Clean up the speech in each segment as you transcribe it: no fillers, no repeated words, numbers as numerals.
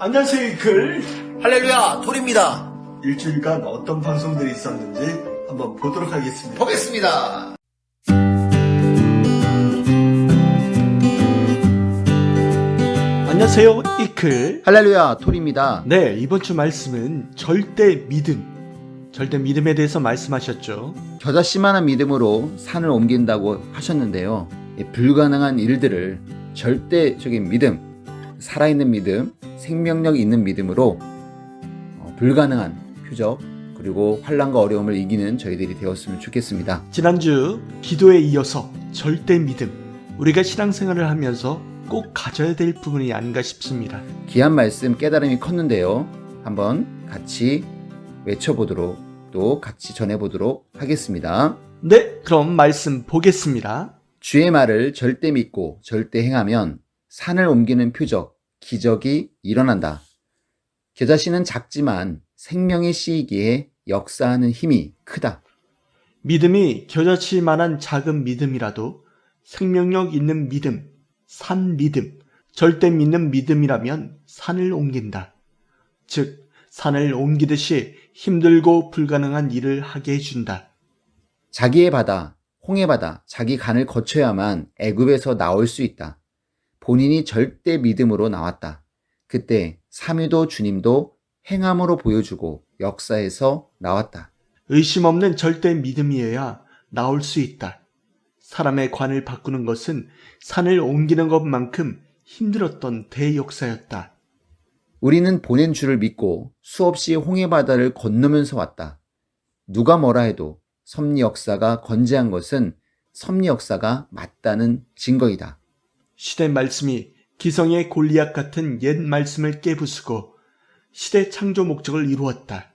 안녕하세요, 이클. 할렐루야, 톨입니다. 일주일간 어떤 방송들이 있었는지 한번 보도록 하겠습니다. 보겠습니다. 안녕하세요, 이클. 할렐루야, 톨입니다. 네, 이번 주 말씀은 절대 믿음에 대해서 말씀하셨죠. 겨자씨만한 믿음으로 산을 옮긴다고 하셨는데요. 불가능한 일들을 절대적인 믿음, 살아있는 믿음, 생명력 있는 믿음으로 불가능한 표적 그리고 환난과 어려움을 이기는 저희들이 되었으면 좋겠습니다. 지난주 기도에 이어서 절대 믿음, 우리가 신앙생활을 하면서 꼭 가져야 될 부분이 아닌가 싶습니다. 귀한 말씀 깨달음이 컸는데요. 한번 같이 외쳐보도록 또 같이 전해보도록 하겠습니다. 네, 그럼 말씀 보겠습니다. 주의 말을 절대 믿고 절대 행하면 산을 옮기는 표적, 기적이 일어난다. 겨자씨는 작지만 생명의 씨이기에 역사하는 힘이 크다. 믿음이 겨자씨만한 작은 믿음이라도 생명력 있는 믿음, 산 믿음, 절대 믿는 믿음이라면 산을 옮긴다. 즉, 산을 옮기듯이 힘들고 불가능한 일을 하게 해준다. 자기의 바다, 홍해 바다, 자기 간을 거쳐야만 애굽에서 나올 수 있다. 본인이 절대 믿음으로 나왔다. 그때 삼위도 주님도 행함으로 보여주고 역사에서 나왔다. 의심 없는 절대 믿음이어야 나올 수 있다. 사람의 관을 바꾸는 것은 산을 옮기는 것만큼 힘들었던 대역사였다. 우리는 보낸 주를 믿고 수없이 홍해 바다를 건너면서 왔다. 누가 뭐라 해도 섭리 역사가 건재한 것은 섭리 역사가 맞다는 증거이다. 시대 말씀이 기성의 골리앗 같은 옛 말씀을 깨부수고 시대 창조 목적을 이루었다.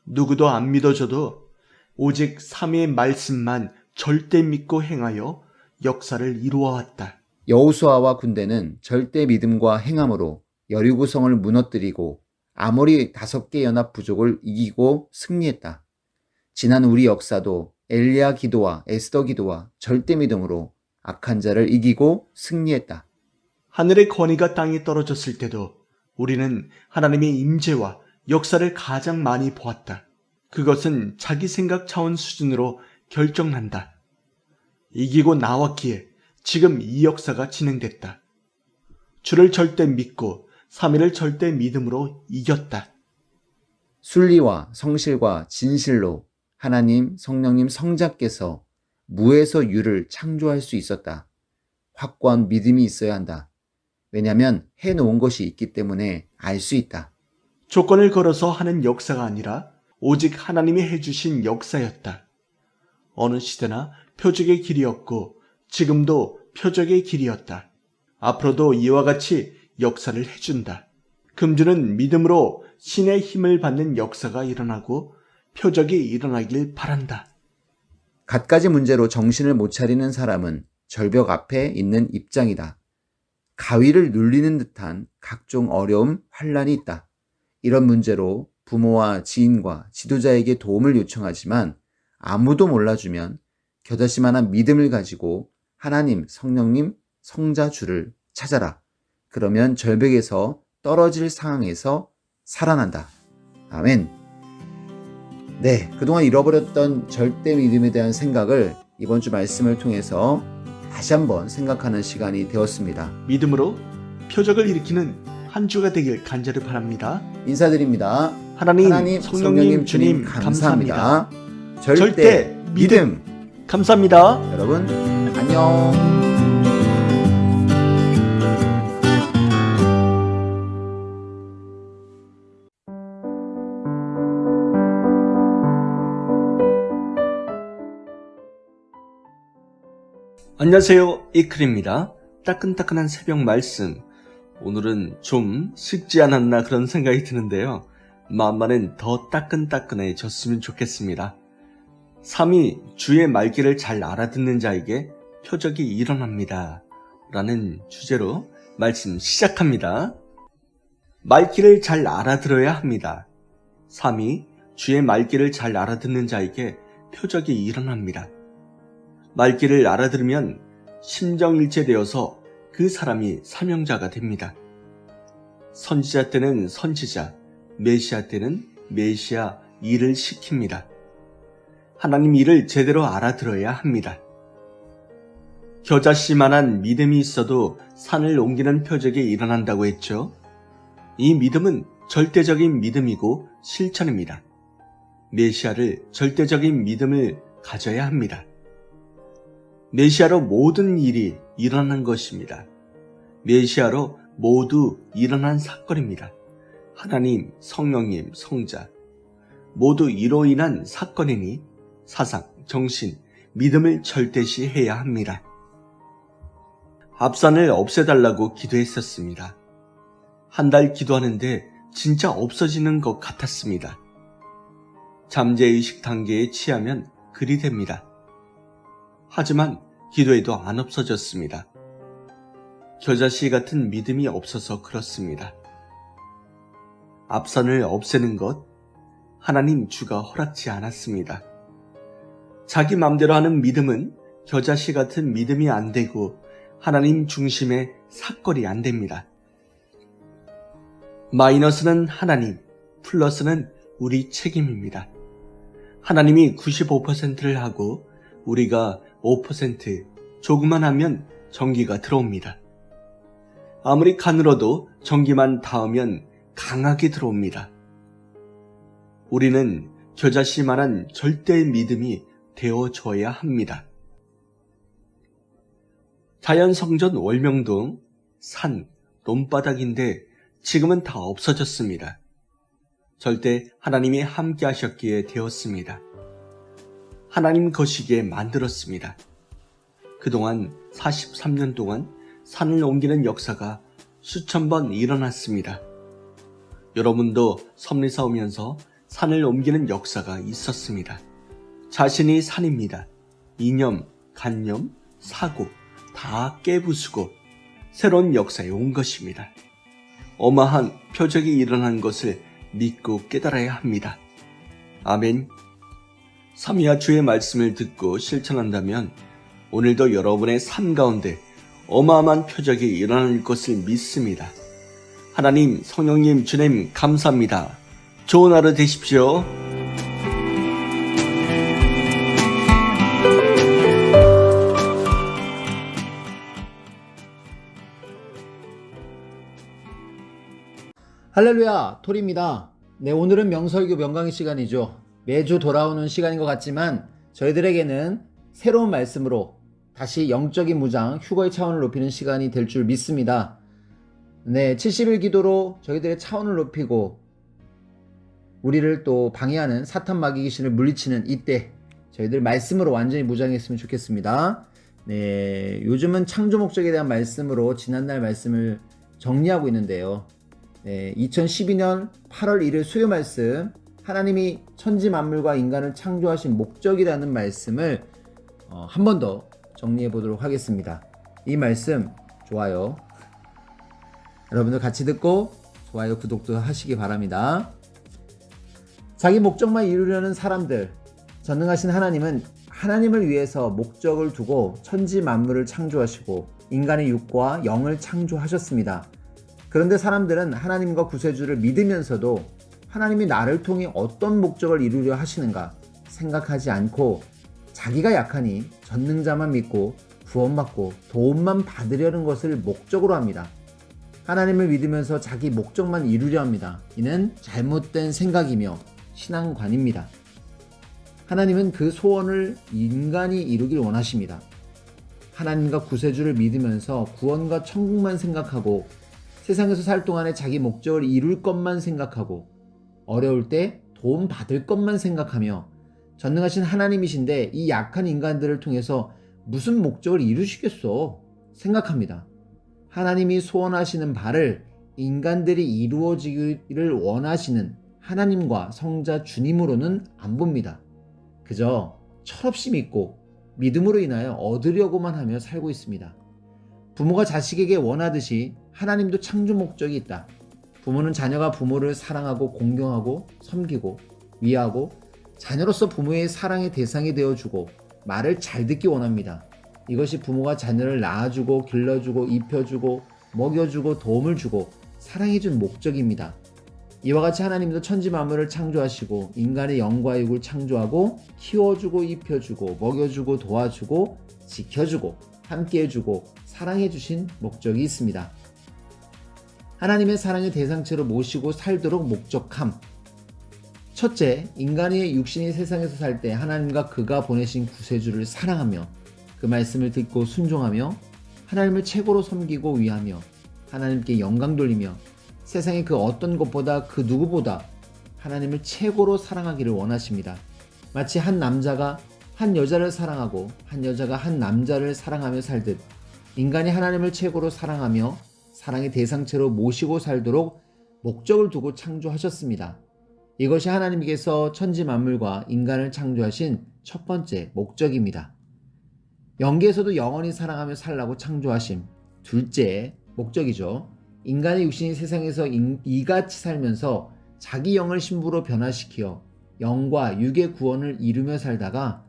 누구도 안 믿어줘도 오직 삼위의 말씀만 절대 믿고 행하여 역사를 이루어왔다. 여호수아와 군대는 절대 믿음과 행함으로 여리고성을 무너뜨리고 아모리 5개 연합 부족을 이기고 승리했다. 지난 우리 역사도 엘리야 기도와 에스더 기도와 절대 믿음으로 악한 자를 이기고 승리했다. 하늘의 권위가 땅에 떨어졌을 때도 우리는 하나님의 임재와 역사를 가장 많이 보았다. 그것은 자기 생각 차원 수준으로 결정난다. 이기고 나왔기에 지금 이 역사가 진행됐다. 주를 절대 믿고 삼위를 절대 믿음으로 이겼다. 순리와 성실과 진실로 하나님, 성령님, 성자께서 무에서 유를 창조할 수 있었다. 확고한 믿음이 있어야 한다. 왜냐하면 해놓은 것이 있기 때문에 알 수 있다. 조건을 걸어서 하는 역사가 아니라 오직 하나님이 해주신 역사였다. 어느 시대나 표적의 길이었고 지금도 표적의 길이었다. 앞으로도 이와 같이 역사를 해준다. 금주는 믿음으로 신의 힘을 받는 역사가 일어나고 표적이 일어나길 바란다. 갖가지 문제로 정신을 못 차리는 사람은 절벽 앞에 있는 입장이다. 가위를 눌리는 듯한 각종 어려움, 환란이 있다. 이런 문제로 부모와 지인과 지도자에게 도움을 요청하지만 아무도 몰라주면 겨자씨만한 믿음을 가지고 하나님, 성령님, 성자 주를 찾아라. 그러면 절벽에서 떨어질 상황에서 살아난다. 아멘. 네, 그동안 잃어버렸던 절대 믿음에 대한 생각을 이번 주 말씀을 통해서 다시 한번 생각하는 시간이 되었습니다. 믿음으로 표적을 일으키는 한 주가 되길 간절히 바랍니다. 인사드립니다. 하나님, 성령님, 주님 감사합니다. 절대 믿음. 감사합니다. 여러분 안녕. 안녕하세요, 이클입니다. 따끈따끈한 새벽 말씀. 오늘은 좀 식지 않았나 그런 생각이 드는데요. 마음만은 더 따끈따끈해졌으면 좋겠습니다. 3위 주의 말귀를 잘 알아듣는 자에게 표적이 일어납니다. 라는 주제로 말씀 시작합니다. 말귀를 잘 알아들어야 합니다. 3위 주의 말귀를 잘 알아듣는 자에게 표적이 일어납니다. 말귀를 알아들으면 심정일체되어서 그 사람이 사명자가 됩니다. 선지자 때는 선지자, 메시아 때는 메시아 일을 시킵니다. 하나님 일을 제대로 알아들어야 합니다. 겨자씨만한 믿음이 있어도 산을 옮기는 표적이 일어난다고 했죠. 이 믿음은 절대적인 믿음이고 실천입니다. 메시아를 절대적인 믿음을 가져야 합니다. 메시아로 모든 일이 일어난 것입니다. 메시아로 모두 일어난 사건입니다. 하나님, 성령님, 성자 모두 이로 인한 사건이니 사상, 정신, 믿음을 절대시해야 합니다. 앞산을 없애달라고 기도했었습니다. 한 달 기도하는데 진짜 없어지는 것 같았습니다. 잠재의식 단계에 취하면 그리 됩니다. 하지만 기도해도 안 없어졌습니다. 겨자씨 같은 믿음이 없어서 그렇습니다. 앞산을 없애는 것, 하나님 주가 허락지 않았습니다. 자기 맘대로 하는 믿음은 겨자씨 같은 믿음이 안 되고 하나님 중심의 사건이 안 됩니다. 마이너스는 하나님, 플러스는 우리 책임입니다. 하나님이 95%를 하고 우리가 5% 조금만 하면 전기가 들어옵니다. 아무리 가늘어도 전기만 닿으면 강하게 들어옵니다. 우리는 겨자씨만한 절대 믿음이 되어줘야 합니다. 자연성전 월명동 산 논바닥인데 지금은 다 없어졌습니다. 절대 하나님이 함께 하셨기에 되었습니다. 하나님 거시기에 만들었습니다. 그동안 43년 동안 산을 옮기는 역사가 수천 번 일어났습니다. 여러분도 섭리사 오면서 산을 옮기는 역사가 있었습니다. 자신이 산입니다. 이념, 간념, 사고 다 깨부수고 새로운 역사에 온 것입니다. 어마한 표적이 일어난 것을 믿고 깨달아야 합니다. 아멘. 삼위야 주의 말씀을 듣고 실천한다면 오늘도 여러분의 삶 가운데 어마어마한 표적이 일어날 것을 믿습니다. 하나님, 성령님, 주님 감사합니다. 좋은 하루 되십시오. 할렐루야, 토리입니다. 네, 오늘은 명설교 명강의 시간이죠. 매주 돌아오는 시간인 것 같지만 저희들에게는 새로운 말씀으로 다시 영적인 무장, 휴거의 차원을 높이는 시간이 될 줄 믿습니다. 네, 70일 기도로 저희들의 차원을 높이고 우리를 또 방해하는 사탄 마귀 귀신을 물리치는 이때 저희들 말씀으로 완전히 무장했으면 좋겠습니다. 네, 요즘은 창조 목적에 대한 말씀으로 지난날 말씀을 정리하고 있는데요. 네, 2012년 8월 1일 수요 말씀, 하나님이 천지 만물과 인간을 창조하신 목적이라는 말씀을 한 번 더 정리해 보도록 하겠습니다. 이 말씀 좋아요, 여러분들 같이 듣고 좋아요, 구독도 하시기 바랍니다. 자기 목적만 이루려는 사람들, 전능하신 하나님은 하나님을 위해서 목적을 두고 천지 만물을 창조하시고 인간의 육과 영을 창조하셨습니다. 그런데 사람들은 하나님과 구세주를 믿으면서도 하나님이 나를 통해 어떤 목적을 이루려 하시는가 생각하지 않고 자기가 약하니 전능자만 믿고 구원받고 도움만 받으려는 것을 목적으로 합니다. 하나님을 믿으면서 자기 목적만 이루려 합니다. 이는 잘못된 생각이며 신앙관입니다. 하나님은 그 소원을 인간이 이루길 원하십니다. 하나님과 구세주를 믿으면서 구원과 천국만 생각하고 세상에서 살 동안에 자기 목적을 이룰 것만 생각하고 어려울 때 도움 받을 것만 생각하며 전능하신 하나님이신데 이 약한 인간들을 통해서 무슨 목적을 이루시겠어 생각합니다. 하나님이 소원하시는 바를 인간들이 이루어지기를 원하시는 하나님과 성자 주님으로는 안 봅니다. 그저 철없이 믿고 믿음으로 인하여 얻으려고만 하며 살고 있습니다. 부모가 자식에게 원하듯이 하나님도 창조 목적이 있다. 부모는 자녀가 부모를 사랑하고 공경하고 섬기고 위하고 자녀로서 부모의 사랑의 대상이 되어주고 말을 잘 듣기 원합니다. 이것이 부모가 자녀를 낳아주고 길러주고 입혀주고 먹여주고 도움을 주고 사랑해준 목적입니다. 이와 같이 하나님도 천지 만물을 창조하시고 인간의 영과 육을 창조하고 키워주고 입혀주고 먹여주고 도와주고 지켜주고 함께해주고 사랑해주신 목적이 있습니다. 하나님의 사랑의 대상체로 모시고 살도록 목적함. 첫째, 인간의 육신이 세상에서 살 때 하나님과 그가 보내신 구세주를 사랑하며 그 말씀을 듣고 순종하며 하나님을 최고로 섬기고 위하며 하나님께 영광 돌리며 세상의 그 어떤 것보다 그 누구보다 하나님을 최고로 사랑하기를 원하십니다. 마치 한 남자가 한 여자를 사랑하고 한 여자가 한 남자를 사랑하며 살듯 인간이 하나님을 최고로 사랑하며 사랑의 대상체로 모시고 살도록 목적을 두고 창조하셨습니다. 이것이 하나님께서 천지 만물과 인간을 창조하신 첫 번째 목적입니다. 영계에서도 영원히 사랑하며 살라고 창조하심. 둘째 목적이죠. 인간의 육신이 세상에서 이같이 살면서 자기 영을 신부로 변화시켜 영과 육의 구원을 이루며 살다가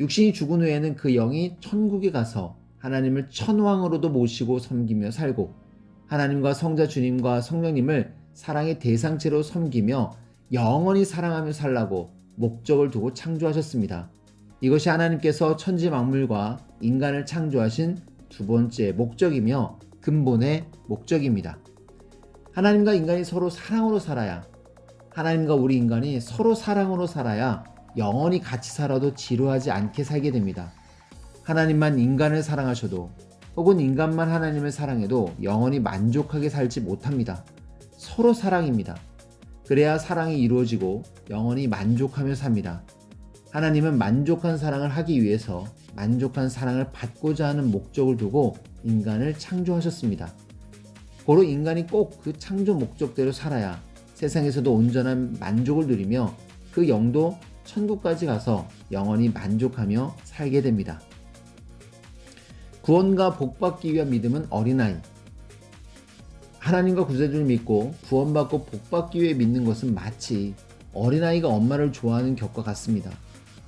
육신이 죽은 후에는 그 영이 천국에 가서 하나님을 천왕으로도 모시고 섬기며 살고 하나님과 성자 주님과 성령님을 사랑의 대상체로 섬기며 영원히 사랑하며 살라고 목적을 두고 창조하셨습니다. 이것이 하나님께서 천지 만물과 인간을 창조하신 두 번째 목적이며 근본의 목적입니다. 하나님과 인간이 서로 사랑으로 살아야 하나님과 우리 인간이 서로 사랑으로 살아야 영원히 같이 살아도 지루하지 않게 살게 됩니다. 하나님만 인간을 사랑하셔도 혹은 인간만 하나님을 사랑해도 영원히 만족하게 살지 못합니다. 서로 사랑입니다. 그래야 사랑이 이루어지고 영원히 만족하며 삽니다. 하나님은 만족한 사랑을 하기 위해서 만족한 사랑을 받고자 하는 목적을 두고 인간을 창조하셨습니다. 고로 인간이 꼭 그 창조 목적대로 살아야 세상에서도 온전한 만족을 누리며 그 영도 천국까지 가서 영원히 만족하며 살게 됩니다. 구원과 복받기 위한 믿음은 어린아이. 하나님과 구세주를 믿고 구원받고 복받기 위해 믿는 것은 마치 어린아이가 엄마를 좋아하는 격과 같습니다.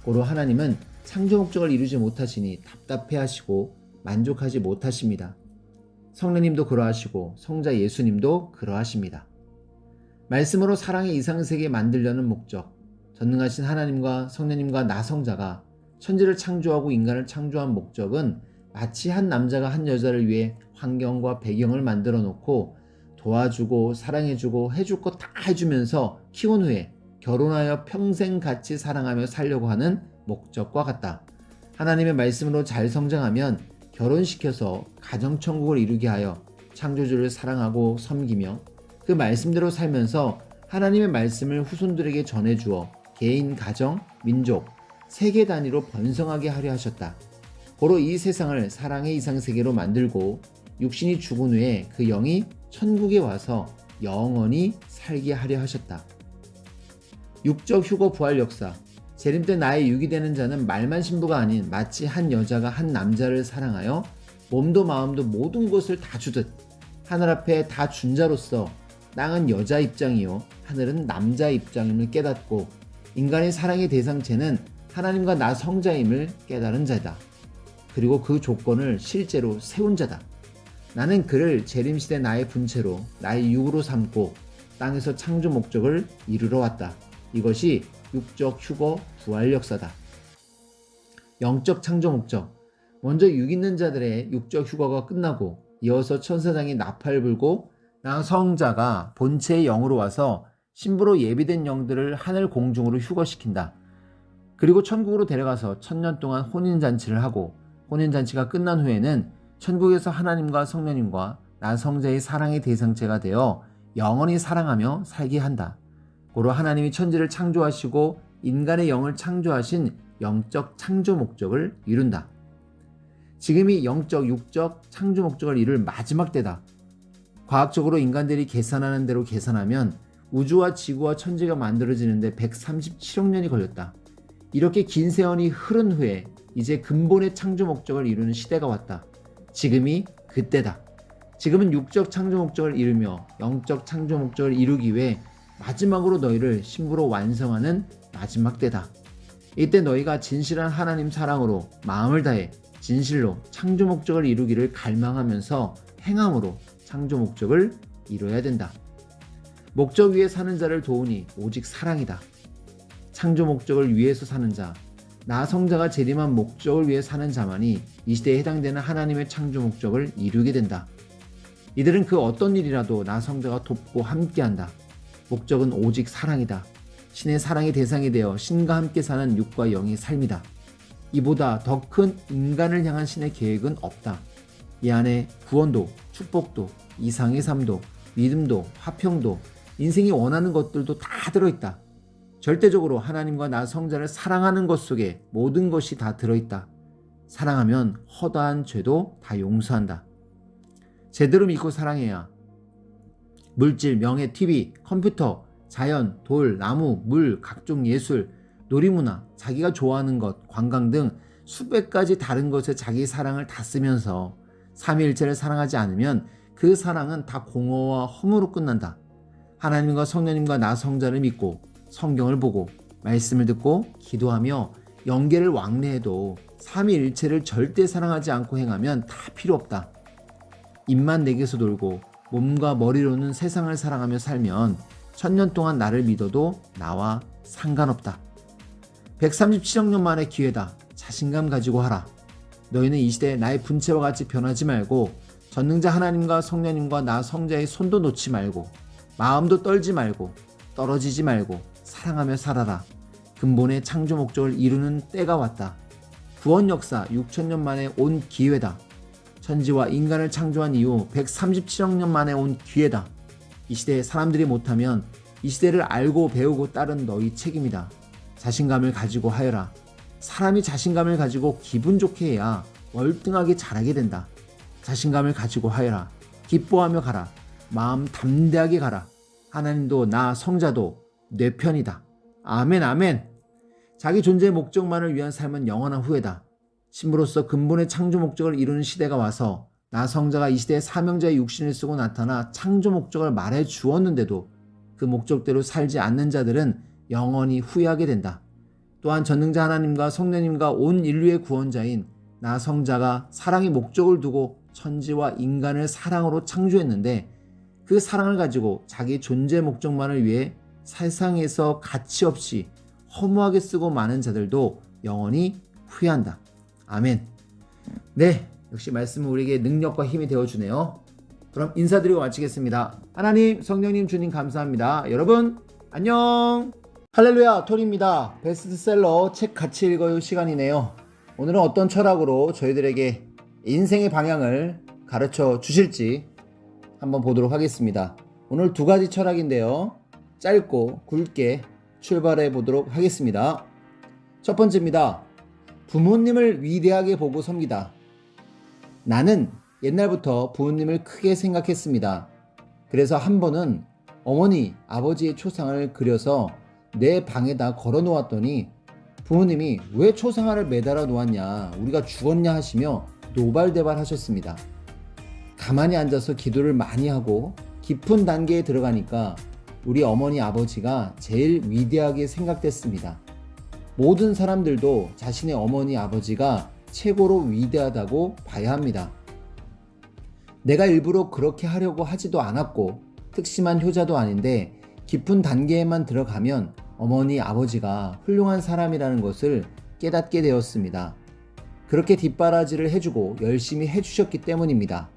고로 하나님은 창조 목적을 이루지 못하시니 답답해하시고 만족하지 못하십니다. 성령님도 그러하시고 성자 예수님도 그러하십니다. 말씀으로 사랑의 이상세계 만들려는 목적, 전능하신 하나님과 성령님과 나 성자가 천지를 창조하고 인간을 창조한 목적은 마치 한 남자가 한 여자를 위해 환경과 배경을 만들어 놓고 도와주고 사랑해주고 해줄 것 다 해주면서 키운 후에 결혼하여 평생 같이 사랑하며 살려고 하는 목적과 같다. 하나님의 말씀으로 잘 성장하면 결혼시켜서 가정천국을 이루게 하여 창조주를 사랑하고 섬기며 그 말씀대로 살면서 하나님의 말씀을 후손들에게 전해주어 개인, 가정, 민족, 세계 단위로 번성하게 하려 하셨다. 고로 이 세상을 사랑의 이상세계로 만들고 육신이 죽은 후에 그 영이 천국에 와서 영원히 살게 하려 하셨다. 육적 휴거 부활 역사. 재림 때 나의 육이 되는 자는 말만 신부가 아닌 마치 한 여자가 한 남자를 사랑하여 몸도 마음도 모든 것을 다 주듯 하늘 앞에 다 준 자로서 땅은 여자 입장이요 하늘은 남자 입장임을 깨닫고 인간의 사랑의 대상체는 하나님과 나 성자임을 깨달은 자다. 그리고 그 조건을 실제로 세운 자다. 나는 그를 재림시대 나의 분체로 나의 육으로 삼고 땅에서 창조 목적을 이루러 왔다. 이것이 육적 휴거 부활 역사다. 영적 창조 목적. 먼저 육 있는 자들의 육적 휴거가 끝나고 이어서 천사장이 나팔 불고 나 성자가 본체의 영으로 와서 신부로 예비된 영들을 하늘 공중으로 휴거시킨다. 그리고 천국으로 데려가서 1000년 동안 혼인잔치를 하고 혼인잔치가 끝난 후에는 천국에서 하나님과 성령님과 나 성자의 사랑의 대상체가 되어 영원히 사랑하며 살게 한다. 고로 하나님이 천지를 창조하시고 인간의 영을 창조하신 영적 창조 목적을 이룬다. 지금이 영적, 육적 창조 목적을 이룰 마지막 때다. 과학적으로 인간들이 계산하는 대로 계산하면 우주와 지구와 천지가 만들어지는데 137억 년이 걸렸다. 이렇게 긴 세월이 흐른 후에 이제 근본의 창조 목적을 이루는 시대가 왔다. 지금이 그때다. 지금은 육적 창조 목적을 이루며 영적 창조 목적을 이루기 위해 마지막으로 너희를 신부로 완성하는 마지막 때다. 이때 너희가 진실한 하나님 사랑으로 마음을 다해 진실로 창조 목적을 이루기를 갈망하면서 행함으로 창조 목적을 이뤄야 된다. 목적 위에 사는 자를 도우니 오직 사랑이다. 창조 목적을 위해서 사는 자, 나 성자가 재림한 목적을 위해 사는 자만이 이 시대에 해당되는 하나님의 창조 목적을 이루게 된다. 이들은 그 어떤 일이라도 나 성자가 돕고 함께한다. 목적은 오직 사랑이다. 신의 사랑의 대상이 되어 신과 함께 사는 육과 영의 삶이다. 이보다 더 큰 인간을 향한 신의 계획은 없다. 이 안에 구원도, 축복도, 이상의 삶도, 믿음도, 화평도, 인생이 원하는 것들도 다 들어있다. 절대적으로 하나님과 나 성자를 사랑하는 것 속에 모든 것이 다 들어있다. 사랑하면 허다한 죄도 다 용서한다. 제대로 믿고 사랑해야 물질, 명예, TV, 컴퓨터, 자연, 돌, 나무, 물, 각종 예술, 놀이문화, 자기가 좋아하는 것, 관광 등 수백 가지 다른 것에 자기 사랑을 다 쓰면서 삼위일체를 사랑하지 않으면 그 사랑은 다 공허와 허무로 끝난다. 하나님과 성령님과 나 성자를 믿고 성경을 보고 말씀을 듣고 기도하며 영계를 왕래해도 삼위일체를 절대 사랑하지 않고 행하면 다 필요 없다. 입만 내게서 돌고 몸과 머리로는 세상을 사랑하며 살면 1000년 동안 나를 믿어도 나와 상관없다. 137억 년 만의 기회다. 자신감 가지고 하라. 너희는 이 시대에 나의 분체와 같이 변하지 말고 전능자 하나님과 성령님과 나 성자의 손도 놓지 말고 마음도 떨지 말고 떨어지지 말고 사랑하며 살아라. 근본의 창조 목적을 이루는 때가 왔다. 구원 역사 6000년 만에 온 기회다. 천지와 인간을 창조한 이후 137억 년 만에 온 기회다. 이 시대에 사람들이 못하면 이 시대를 알고 배우고 따른 너희 책임이다. 자신감을 가지고 하여라. 사람이 자신감을 가지고 기분 좋게 해야 월등하게 잘하게 된다. 자신감을 가지고 하여라. 기뻐하며 가라. 마음 담대하게 가라. 하나님도 나 성자도 내 편이다. 아멘 아멘. 자기 존재의 목적만을 위한 삶은 영원한 후회다. 신부로서 근본의 창조 목적을 이루는 시대가 와서 나 성자가 이 시대의 사명자의 육신을 쓰고 나타나 창조 목적을 말해 주었는데도 그 목적대로 살지 않는 자들은 영원히 후회하게 된다. 또한 전능자 하나님과 성령님과 온 인류의 구원자인 나 성자가 사랑의 목적을 두고 천지와 인간을 사랑으로 창조했는데 그 사랑을 가지고 자기 존재 목적만을 위해 세상에서 가치 없이 허무하게 쓰고 많은 자들도 영원히 후회한다. 아멘. 네, 역시 말씀은 우리에게 능력과 힘이 되어주네요. 그럼 인사드리고 마치겠습니다. 하나님, 성령님, 주님 감사합니다. 여러분 안녕. 할렐루야, 톨입니다. 베스트셀러 책 같이 읽어요 시간이네요. 오늘은 어떤 철학으로 저희들에게 인생의 방향을 가르쳐 주실지 한번 보도록 하겠습니다. 오늘 2가지 철학인데요. 짧고 굵게 출발해 보도록 하겠습니다. 첫 번째입니다. 부모님을 위대하게 보고 섬기다. 나는 옛날부터 부모님을 크게 생각했습니다. 그래서 한 번은 어머니, 아버지의 초상을 그려서 내 방에다 걸어 놓았더니 부모님이 왜 초상화를 매달아 놓았냐, 우리가 죽었냐 하시며 노발대발 하셨습니다. 가만히 앉아서 기도를 많이 하고 깊은 단계에 들어가니까 우리 어머니, 아버지가 제일 위대하게 생각됐습니다. 모든 사람들도 자신의 어머니, 아버지가 최고로 위대하다고 봐야 합니다. 내가 일부러 그렇게 하려고 하지도 않았고 특심한 효자도 아닌데 깊은 단계에만 들어가면 어머니, 아버지가 훌륭한 사람이라는 것을 깨닫게 되었습니다. 그렇게 뒷바라지를 해주고 열심히 해주셨기 때문입니다.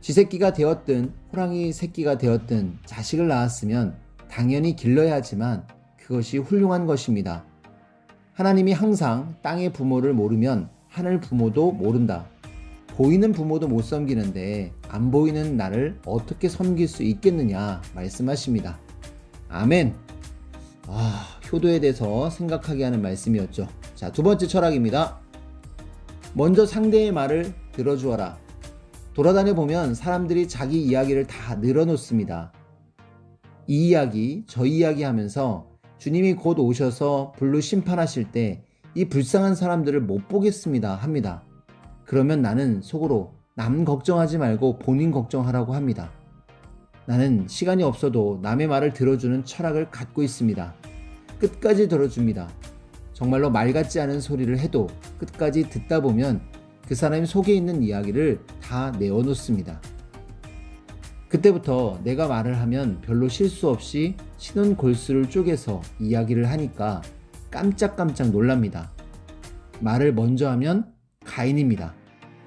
쥐새끼가 되었든 호랑이 새끼가 되었든 자식을 낳았으면 당연히 길러야 하지만 그것이 훌륭한 것입니다. 하나님이 항상 땅의 부모를 모르면 하늘 부모도 모른다. 보이는 부모도 못 섬기는데 안 보이는 나를 어떻게 섬길 수 있겠느냐 말씀하십니다. 아멘. 효도에 대해서 생각하게 하는 말씀이었죠. 자, 2번째 철학입니다. 먼저 상대의 말을 들어주어라. 돌아다녀 보면 사람들이 자기 이야기를 다 늘어놓습니다. 이 이야기, 저 이야기 하면서 주님이 곧 오셔서 불로 심판하실 때 이 불쌍한 사람들을 못 보겠습니다 합니다. 그러면 나는 속으로 남 걱정하지 말고 본인 걱정하라고 합니다. 나는 시간이 없어도 남의 말을 들어주는 철학을 갖고 있습니다. 끝까지 들어줍니다. 정말로 말 같지 않은 소리를 해도 끝까지 듣다 보면 그 사람이 속에 있는 이야기를 다 내어놓습니다. 그때부터 내가 말을 하면 별로 실수 없이 신혼 골수를 쪼개서 이야기를 하니까 깜짝깜짝 놀랍니다. 말을 먼저 하면 가인입니다.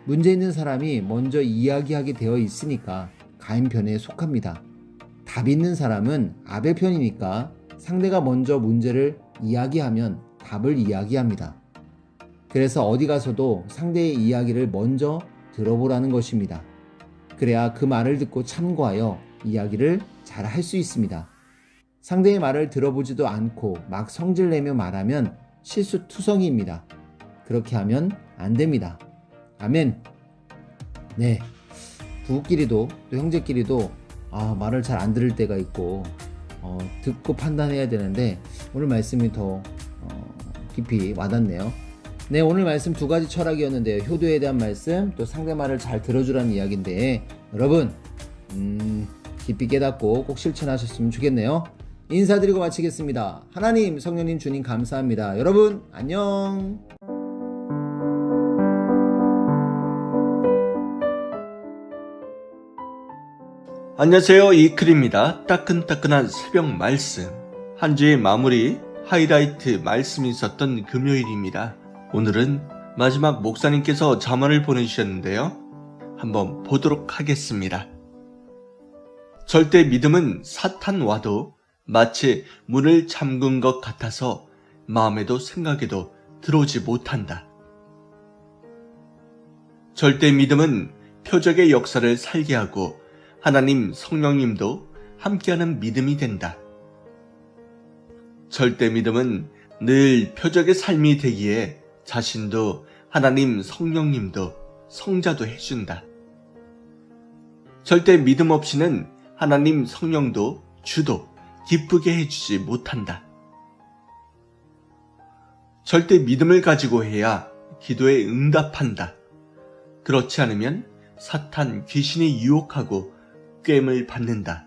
문제 있는 사람이 먼저 이야기하게 되어 있으니까 가인 편에 속합니다. 답 있는 사람은 아벨 편이니까 상대가 먼저 문제를 이야기하면 답을 이야기합니다. 그래서 어디 가서도 상대의 이야기를 먼저 들어보라는 것입니다. 그래야 그 말을 듣고 참고하여 이야기를 잘 할 수 있습니다. 상대의 말을 들어보지도 않고 막 성질내며 말하면 실수투성이입니다. 그렇게 하면 안 됩니다. 아멘. 네, 부부끼리도 또 형제끼리도 말을 잘 안 들을 때가 있고 듣고 판단해야 되는데 오늘 말씀이 더 깊이 와닿네요. 네, 오늘 말씀 두 가지 철학이었는데요. 효도에 대한 말씀, 또 상대 말을 잘 들어주라는 이야기인데 여러분 깊이 깨닫고 꼭 실천하셨으면 좋겠네요. 인사드리고 마치겠습니다. 하나님, 성령님, 주님 감사합니다. 여러분 안녕. 안녕하세요. 이클입니다. 따끈따끈한 새벽 말씀. 한 주의 마무리 하이라이트 말씀이 있었던 금요일입니다. 오늘은 마지막 목사님께서 자문을 보내주셨는데요. 한번 보도록 하겠습니다. 절대 믿음은 사탄 와도 마치 문을 잠근 것 같아서 마음에도 생각에도 들어오지 못한다. 절대 믿음은 표적의 역사를 살게 하고 하나님 성령님도 함께하는 믿음이 된다. 절대 믿음은 늘 표적의 삶이 되기에 자신도 하나님 성령님도 성자도 해준다. 절대 믿음 없이는 하나님 성령도 주도 기쁘게 해주지 못한다. 절대 믿음을 가지고 해야 기도에 응답한다. 그렇지 않으면 사탄 귀신이 유혹하고 꿰임을 받는다.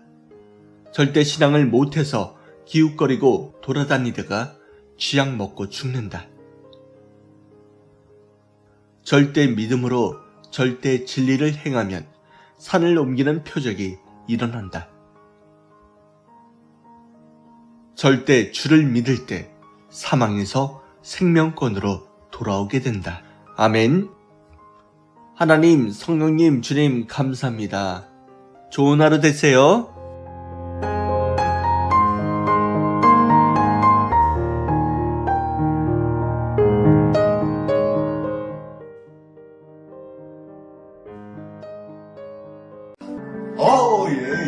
절대 신앙을 못해서 기웃거리고 돌아다니다가 쥐약 먹고 죽는다. 절대 믿음으로 절대 진리를 행하면 산을 옮기는 표적이 일어난다. 절대 주를 믿을 때 사망에서 생명권으로 돌아오게 된다. 아멘. 하나님, 성령님, 주님 감사합니다. 좋은 하루 되세요.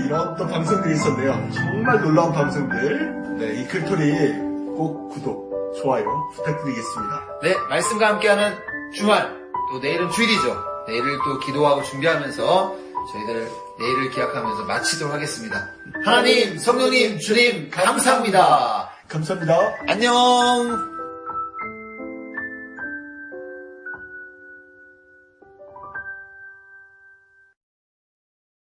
이런 또 방송들이 있었네요. 정말 놀라운 방송들. 네, 이클토리 꼭 구독, 좋아요 부탁드리겠습니다. 네, 말씀과 함께하는 주말, 또 내일은 주일이죠. 내일을 또 기도하고 준비하면서 저희들 내일을 기약하면서 마치도록 하겠습니다. 하나님, 성령님, 주님 감사합니다. 감사합니다. 안녕.